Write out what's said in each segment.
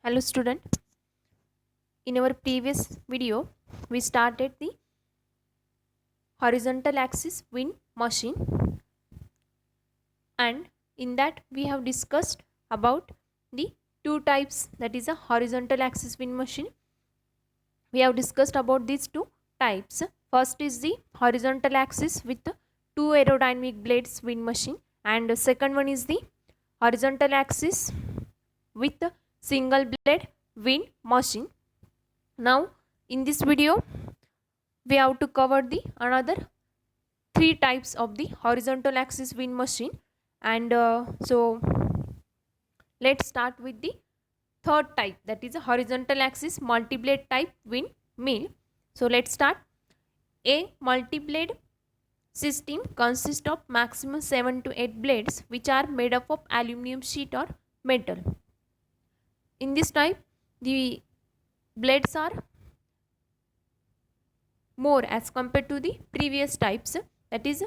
Hello student. In our previous video, we started the horizontal axis wind machine, and in that we have discussed about the two types, that is a horizontal axis wind machine. We have discussed about these two types. First is the horizontal axis with two aerodynamic blades wind machine, and the second one is the horizontal axis with single blade wind machine. Now in this video we have to cover the another three types of the horizontal axis wind machine, and so let's start with the third type, that is a horizontal axis multi-blade type wind mill. So let's start. A multi-blade system consists of maximum 7 to 8 blades which are made up of aluminum sheet or metal. In this type the blades are more as compared to the previous types, that is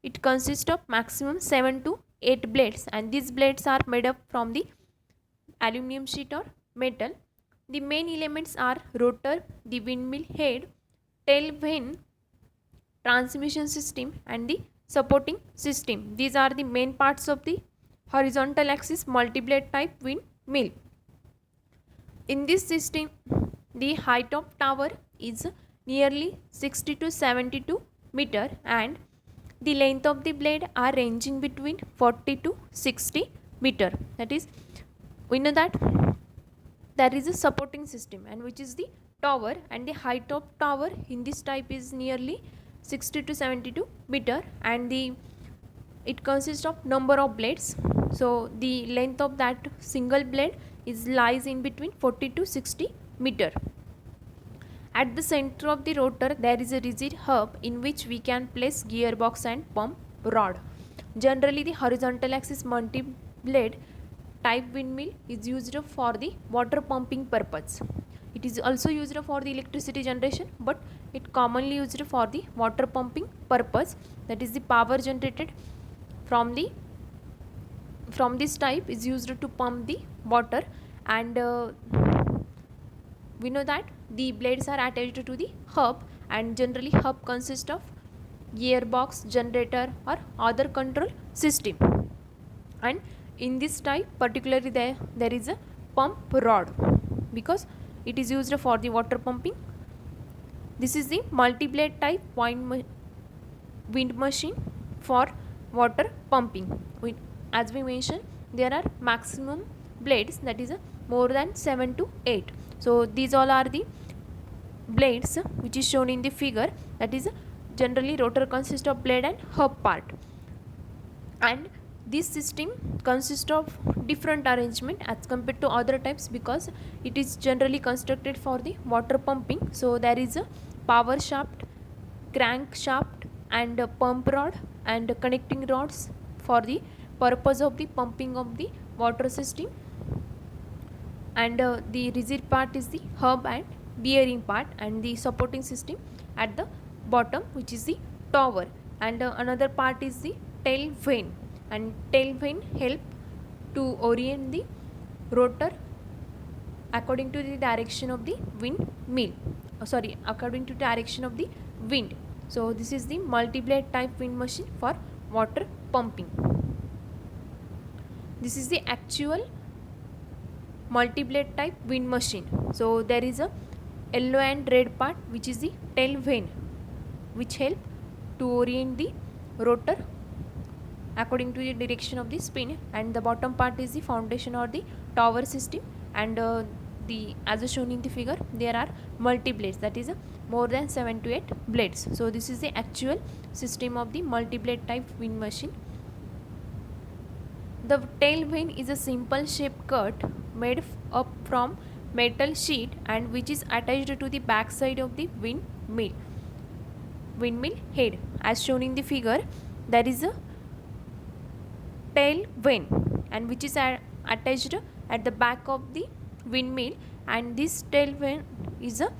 it consists of maximum 7 to 8 blades, and these blades are made up from the aluminum sheet or metal. The main elements are rotor, the windmill head, tail vane, transmission system, and the supporting system. These are the main parts of the horizontal axis multi-blade type windmill. In this system, the height of tower is nearly 60 to 72 meter, and the length of the blade are ranging between 40 to 60 meter. That is, we know that there is a supporting system, and which is the tower, and the height of tower in this type is nearly 60 to 72 meter, and the it consists of number of blades. So the length of that single blade is lies in between 40 to 60 meter. At the center of the rotor there is a rigid hub in which we can place gearbox and pump rod. Generally the horizontal axis multi-blade type windmill is used for the water pumping purpose. It is also used for the electricity generation, but it commonly used for the water pumping purpose, that is the power generated from this type is used to pump the water, and we know that the blades are attached to the hub, and generally hub consists of gearbox, generator or other control system. And in this type particularly there is a pump rod because it is used for the water pumping. This is the multi-blade type wind machine for water pumping. As we mentioned, there are maximum blades, that is more than 7 to 8. So these all are the blades which is shown in the figure, that is generally rotor consists of blade and hub part, and this system consists of different arrangement as compared to other types because it is generally constructed for the water pumping. So there is a power shaft, crank shaft, and a pump rod and connecting rods for the purpose of the pumping of the water system, and the rigid part is the hub and bearing part, and the supporting system at the bottom which is the tower, and another part is the tail vane, and tail vane help to orient the rotor according to the direction of the windmill, according to direction of the wind. So this is the multi-blade type wind machine for water pumping. This is the actual multi-blade type wind machine. So there is a yellow and red part which is the tail vane, which help to orient the rotor according to the direction of the spin, and the bottom part is the foundation or the tower system, and the as shown in the figure there are multi blades, that is more than 7 to 8 blades. So this is the actual system of the multi-blade type wind machine. The tail vane is a simple shape cut made up from metal sheet and which is attached to the back side of the windmill head. As shown in the figure, there is a tail vane and which is attached at the back of the windmill, and this tail vane is a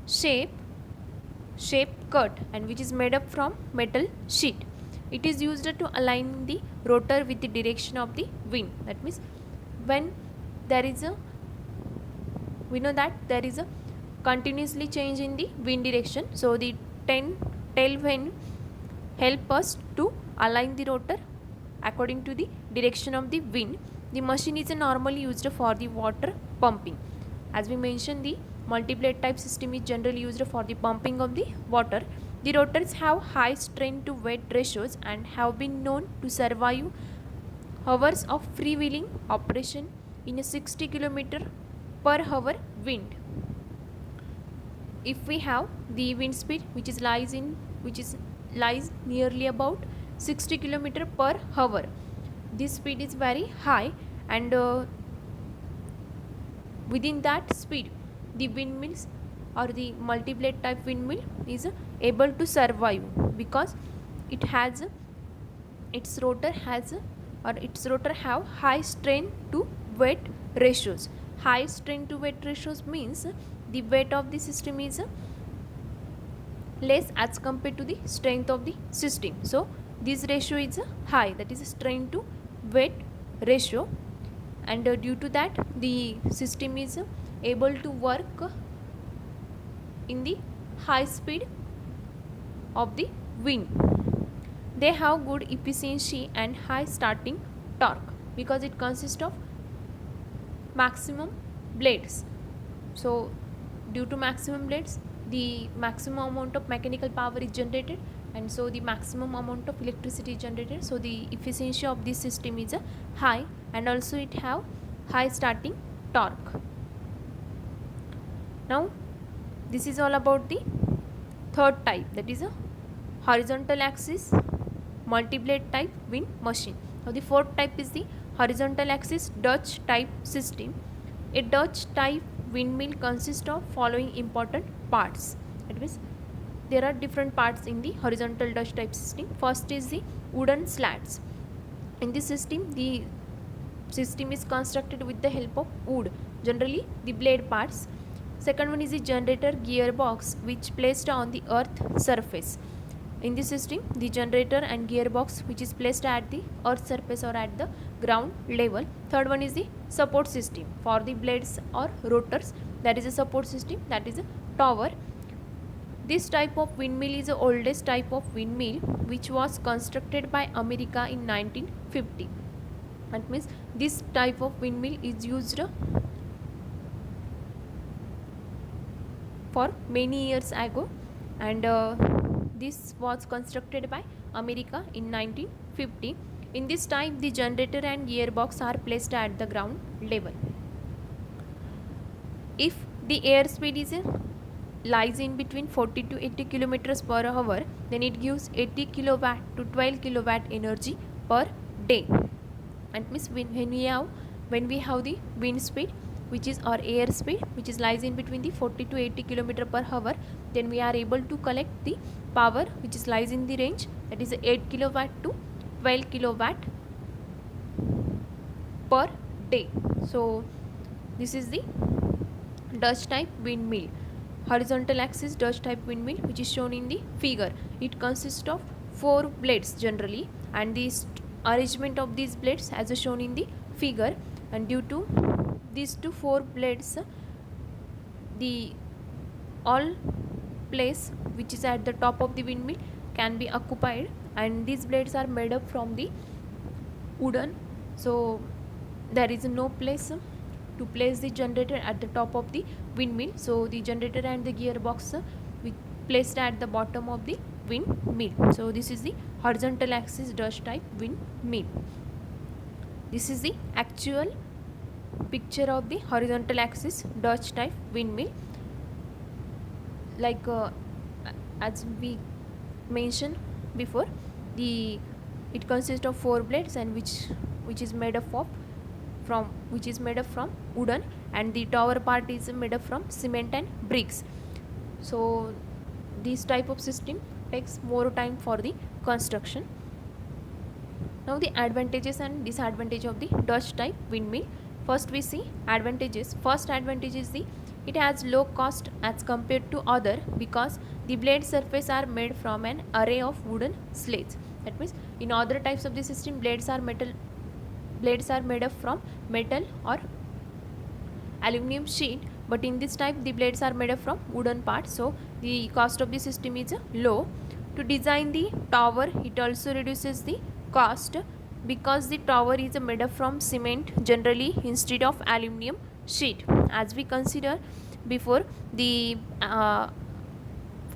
shape cut and which is made up from metal sheet. It is used to align the rotor with the direction of the wind. That means when there is a continuously change in the wind direction. So the tailwind help us to align the rotor according to the direction of the wind. The machine is normally used for the water pumping. As we mentioned, the multi-blade type system is generally used for the pumping of the water. The rotors have high strain to weight ratios and have been known to survive hours of freewheeling operation in a 60 km per hour wind. If we have the wind speed which is lies nearly about 60 km per hour, this speed is very high, and within that speed the windmills or the multi-blade type windmill is able to survive because it has its rotor have high strain to weight ratios. High strain to weight ratios means the weight of the system is less as compared to the strength of the system. So this ratio is high, that is strain to weight ratio, and due to that the system is able to work in the high speed of the wind. They have good efficiency and high starting torque because it consists of maximum blades. So due to maximum blades, the maximum amount of mechanical power is generated, and so the maximum amount of electricity is generated. So the efficiency of this system is high, and also it have high starting torque. Now this is all about the third type, that is a horizontal axis multi-blade type wind machine. Now the fourth type is the horizontal axis Dutch type system. A Dutch type windmill consists of following important parts. That means there are different parts in the horizontal Dutch type system. First is the wooden slats. In this system, the system is constructed with the help of wood, generally the blade parts. Second one is the generator gearbox, which placed on the earth surface. In this system, the generator and gearbox which is placed at the earth surface or at the ground level. Third one is the support system for the blades or rotors. That is a support system, that is a tower. This type of windmill is the oldest type of windmill which was constructed by America in 1950. That means this type of windmill is used for many years ago, and this was constructed by America in 1950. In this type, the generator and gearbox are placed at the ground level. If the airspeed is lies in between 40 to 80 kilometers per hour, then it gives 80 kilowatt to 12 kilowatt energy per day. And means when we have the wind speed which is our air speed which is lies in between the 40 to 80 kilometer per hour, then we are able to collect the power which is lies in the range, that is 8 kilowatt to 12 kilowatt per day. So this is the Dutch type windmill, horizontal axis Dutch type windmill, which is shown in the figure. It consists of 4 blades generally, and the arrangement of these blades as shown in the figure, and due to these 4 blades, the all place which is at the top of the windmill can be occupied, and these blades are made up from the wooden. So there is no place to place the generator at the top of the windmill, so the generator and the gearbox we placed at the bottom of the windmill. So this is the horizontal axis Dutch type windmill. This is the actual picture of the horizontal axis Dutch type windmill. Like as we mentioned before, it consists of 4 blades, and which is made up from wooden, and the tower part is made up from cement and bricks. So this type of system takes more time for the construction. Now the advantages and disadvantages of the Dutch type windmill. First we see advantages. First advantage is it has low cost as compared to other, because the blade surface are made from an array of wooden slates. That means in other types of the system, blades are made up from metal or aluminum sheet, but in this type the blades are made up from wooden parts, so the cost of the system is low. To design the tower, it also reduces the cost because the tower is made up from cement generally instead of aluminum sheet. As we consider before, the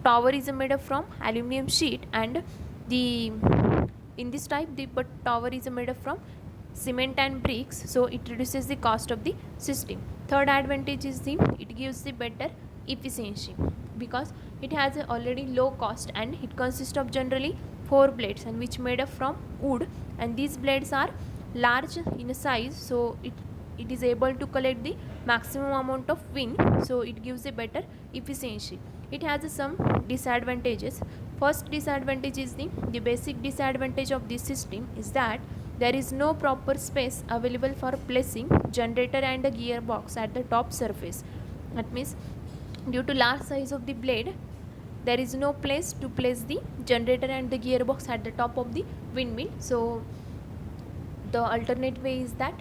tower is made up from aluminum sheet, and the in this type the tower is made up from cement and bricks, so it reduces the cost of the system. Third advantage is the it gives the better efficiency because it has a already low cost, and it consists of generally 4 blades and which made up from wood, and these blades are large in size, so it is able to collect the maximum amount of wind, so it gives a better efficiency. It has some disadvantages. First disadvantage is the basic disadvantage of this system is that there is no proper space available for placing generator and a gearbox at the top surface. That means due to large size of the blade, there is no place to place the generator and the gearbox at the top of the windmill. So the alternate way is that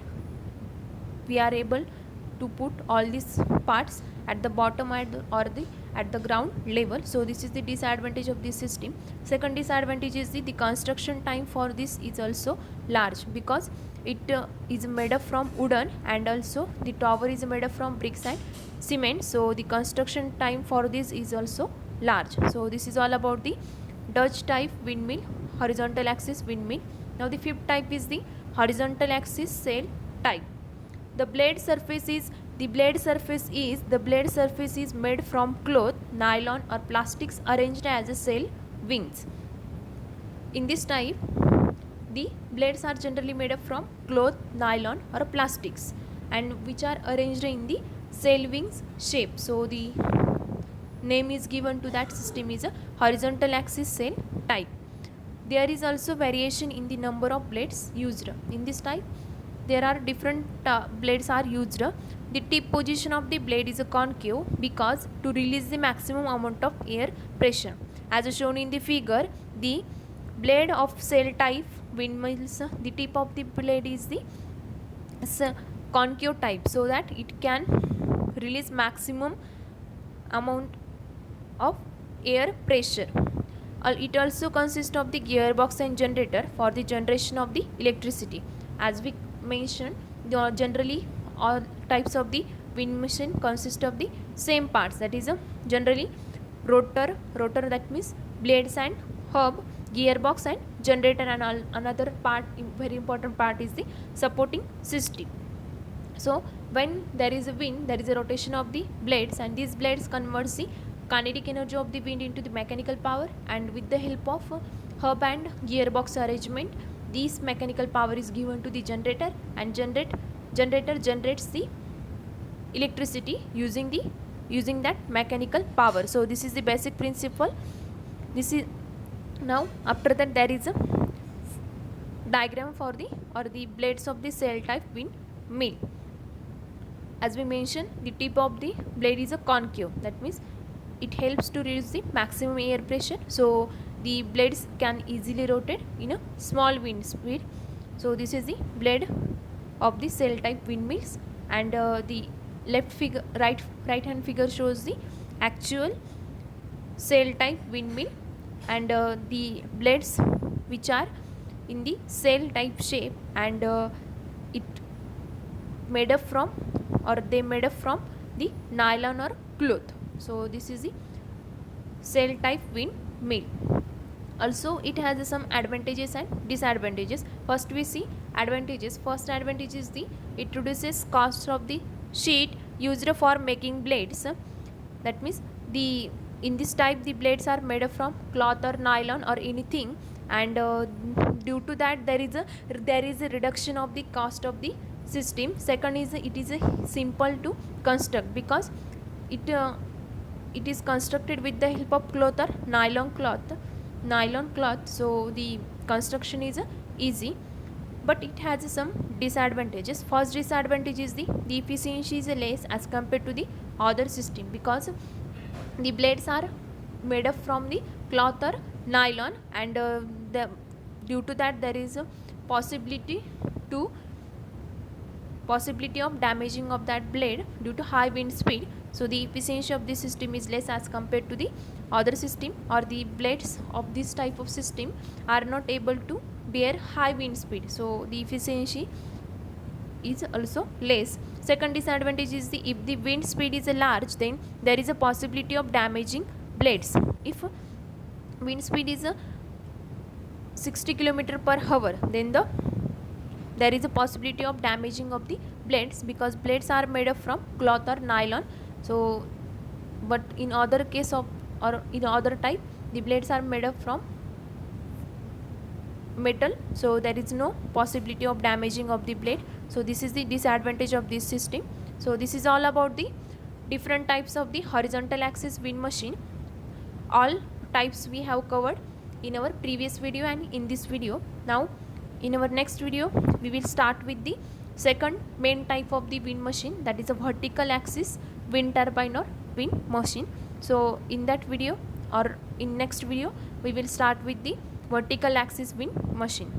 we are able to put all these parts at the bottom or at the ground level. So this is the disadvantage of this system. Second disadvantage is the construction time for this is also large because it is made up from wooden, and also the tower is made up from bricks and cement, so the construction time for this is also large. So this is all about the Dutch type windmill, horizontal axis windmill. Now the fifth type is the horizontal axis sail type. The blade surface is made from cloth, nylon or plastics arranged as a sail wings. In this type, the blades are generally made up from cloth, nylon or plastics, and which are arranged in the sail wings shape. So the name is given to that system is a horizontal axis sail type. There is also variation in the number of blades used. In this type, there are different blades are used. The tip position of the blade is a concave because to release the maximum amount of air pressure. As shown in the figure, the blade of sail type windmills, the tip of the blade is the concave type so that it can release maximum amount of air pressure. It also consists of the gearbox and generator for the generation of the electricity. As we mentioned, generally all types of the wind machine consist of the same parts, that is generally rotor that means blades and hub, gearbox and generator, and another part, very important part, is the supporting system. So when there is a wind, there is a rotation of the blades, and these blades converts the kinetic energy of the wind into the mechanical power, and with the help of hub and gearbox arrangement, this mechanical power is given to the generator, and generator generates the electricity using that mechanical power. So this is the basic principle. This is now after that there is a diagram for the blades of the sail type windmill. As we mentioned, the tip of the blade is a concave, that means it helps to reduce the maximum air pressure, so the blades can easily rotate in a small wind speed. So this is the blade of the sail type windmills, and the right hand figure shows the actual sail type windmill, and the blades which are in the sail type shape, and it made up from, or they made up from the nylon or cloth. So this is the sail type windmill. Also it has some advantages and disadvantages. First we see advantages. First advantage is it reduces cost of the sheet used for making blades. That means in this type the blades are made up from cloth or nylon or anything, and due to that there is a reduction of the cost of the system. Second is it is simple to construct because it is constructed with the help of cloth or nylon cloth, so the construction is easy, but it has some disadvantages. First disadvantage is the efficiency is less as compared to the other system because the blades are made up from the cloth or nylon, and due to that there is a possibility possibility of damaging of that blade due to high wind speed. So the efficiency of this system is less as compared to the other system, or the blades of this type of system are not able to bear high wind speed, so the efficiency is also less. Second disadvantage is the if the wind speed is large, then there is a possibility of damaging blades. If wind speed is 60 km per hour, then there is a possibility of damaging of the blades, because blades are made up from cloth or nylon. So but in other case of, or in other type, the blades are made up from metal, so there is no possibility of damaging of the blade. So this is the disadvantage of this system. So this is all about the different types of the horizontal axis wind machine. All types we have covered in our previous video and in this video. Now in our next video we will start with the second main type of the wind machine, that is a vertical axis wind turbine or wind machine. So in that video, or in next video, we will start with the vertical axis wind machine.